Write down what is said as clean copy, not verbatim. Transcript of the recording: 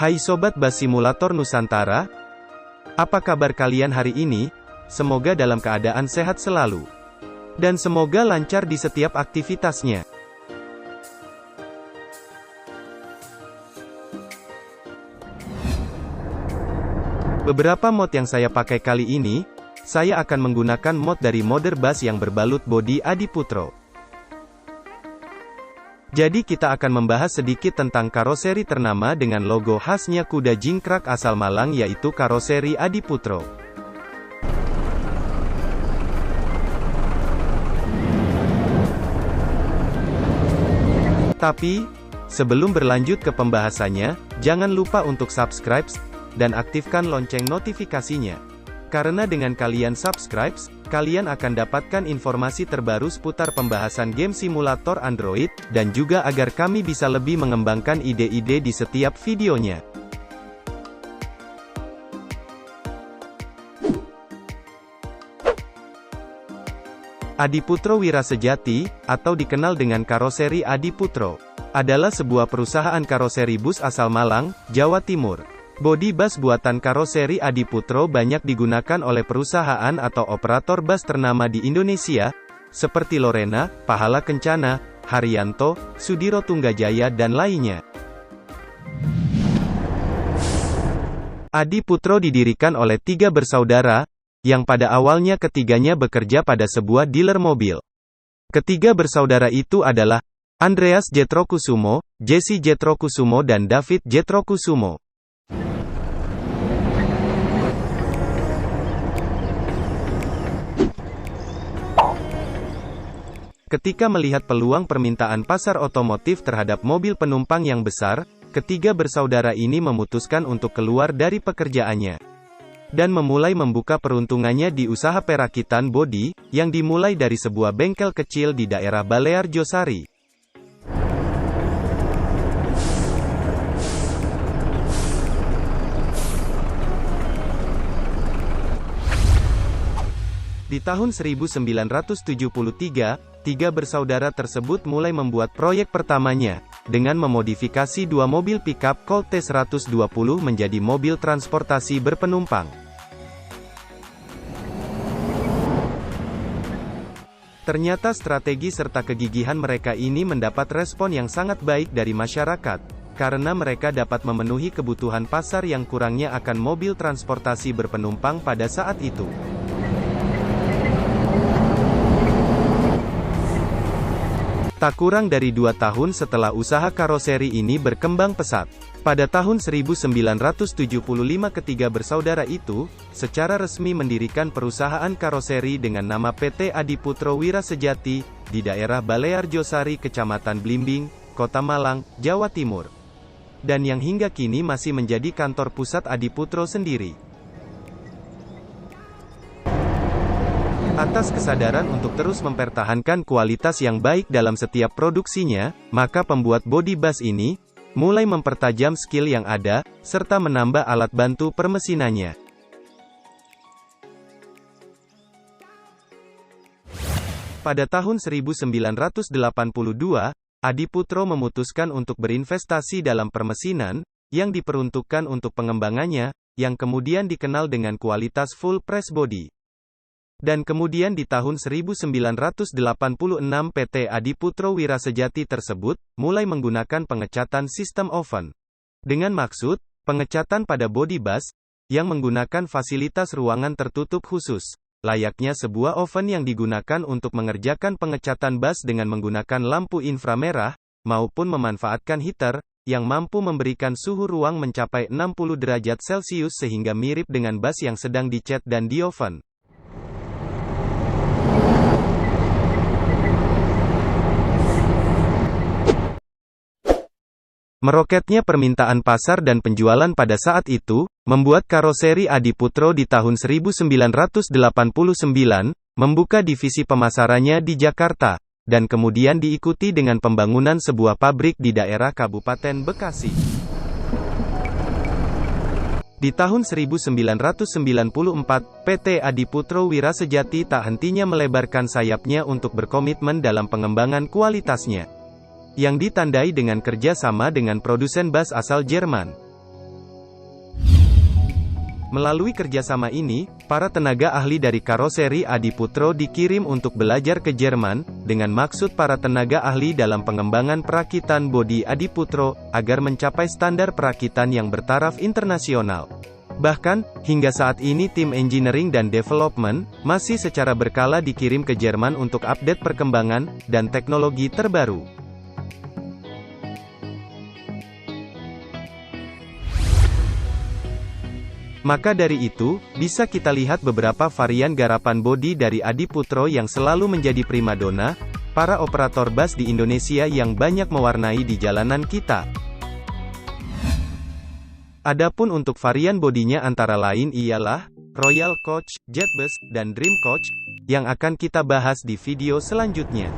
Hai Sobat Bas Simulator Nusantara, apa kabar kalian hari ini? Semoga dalam keadaan sehat selalu. Dan semoga lancar di setiap aktivitasnya. Beberapa mod yang saya pakai kali ini, saya akan menggunakan mod dari modder bus yang berbalut bodi Adiputro. Jadi kita akan membahas sedikit tentang karoseri ternama dengan logo khasnya kuda jingkrak asal Malang yaitu karoseri Adiputro. Tapi, sebelum berlanjut ke pembahasannya, jangan lupa untuk subscribe dan aktifkan lonceng notifikasinya. Karena dengan kalian subscribe, kalian akan dapatkan informasi terbaru seputar pembahasan game simulator Android, dan juga agar kami bisa lebih mengembangkan ide-ide di setiap videonya. Adiputro Wira Sejati, atau dikenal dengan karoseri Adiputro, adalah sebuah perusahaan karoseri bus asal Malang, Jawa Timur. Bodi bus buatan karoseri Adiputro banyak digunakan oleh perusahaan atau operator bus ternama di Indonesia, seperti Lorena, Pahala Kencana, Haryanto, Sudiro Tunggajaya dan lainnya. Adiputro didirikan oleh 3 bersaudara, yang pada awalnya ketiganya bekerja pada sebuah dealer mobil. Ketiga bersaudara itu adalah Andreas Jetrokusumo, Jesse Jetrokusumo dan David Jetrokusumo. Ketika melihat peluang permintaan pasar otomotif terhadap mobil penumpang yang besar, ketiga bersaudara ini memutuskan untuk keluar dari pekerjaannya dan memulai membuka peruntungannya di usaha perakitan bodi, yang dimulai dari sebuah bengkel kecil di daerah Balearjosari. Di tahun 1973, 3 bersaudara tersebut mulai membuat proyek pertamanya, dengan memodifikasi 2 mobil pickup Colt T120 menjadi mobil transportasi berpenumpang. Ternyata strategi serta kegigihan mereka ini mendapat respon yang sangat baik dari masyarakat, karena mereka dapat memenuhi kebutuhan pasar yang kurangnya akan mobil transportasi berpenumpang pada saat itu. Tak kurang dari 2 tahun setelah usaha karoseri ini berkembang pesat, pada tahun 1975 ketiga bersaudara itu, secara resmi mendirikan perusahaan karoseri dengan nama PT Adiputro Wira Sejati, di daerah Balearjosari Kecamatan Blimbing, Kota Malang, Jawa Timur. Dan yang hingga kini masih menjadi kantor pusat Adiputro sendiri. Atas kesadaran untuk terus mempertahankan kualitas yang baik dalam setiap produksinya, maka pembuat bodi bus ini mulai mempertajam skill yang ada, serta menambah alat bantu permesinannya. Pada tahun 1982, Adiputro memutuskan untuk berinvestasi dalam permesinan, yang diperuntukkan untuk pengembangannya, yang kemudian dikenal dengan kualitas full press body. Dan kemudian di tahun 1986 PT Adiputro Wira Sejati tersebut, mulai menggunakan pengecatan sistem oven. Dengan maksud, pengecatan pada bodi bus, yang menggunakan fasilitas ruangan tertutup khusus. Layaknya sebuah oven yang digunakan untuk mengerjakan pengecatan bus dengan menggunakan lampu inframerah, maupun memanfaatkan heater, yang mampu memberikan suhu ruang mencapai 60 derajat Celcius sehingga mirip dengan bus yang sedang dicat dan dioven. Meroketnya permintaan pasar dan penjualan pada saat itu, membuat karoseri Adiputro di tahun 1989, membuka divisi pemasarannya di Jakarta, dan kemudian diikuti dengan pembangunan sebuah pabrik di daerah Kabupaten Bekasi. Di tahun 1994, PT Adiputro Wira Sejati tak hentinya melebarkan sayapnya untuk berkomitmen dalam pengembangan kualitasnya, yang ditandai dengan kerja sama dengan produsen bus asal Jerman. Melalui kerjasama ini, para tenaga ahli dari karoseri Adiputro dikirim untuk belajar ke Jerman, dengan maksud para tenaga ahli dalam pengembangan perakitan bodi Adiputro, agar mencapai standar perakitan yang bertaraf internasional. Bahkan, hingga saat ini tim engineering dan development, masih secara berkala dikirim ke Jerman untuk update perkembangan, dan teknologi terbaru. Maka dari itu, bisa kita lihat beberapa varian garapan bodi dari Adiputro yang selalu menjadi primadona, para operator bus di Indonesia yang banyak mewarnai di jalanan kita. Adapun untuk varian bodinya antara lain ialah Royal Coach, Jetbus, dan Dream Coach, yang akan kita bahas di video selanjutnya.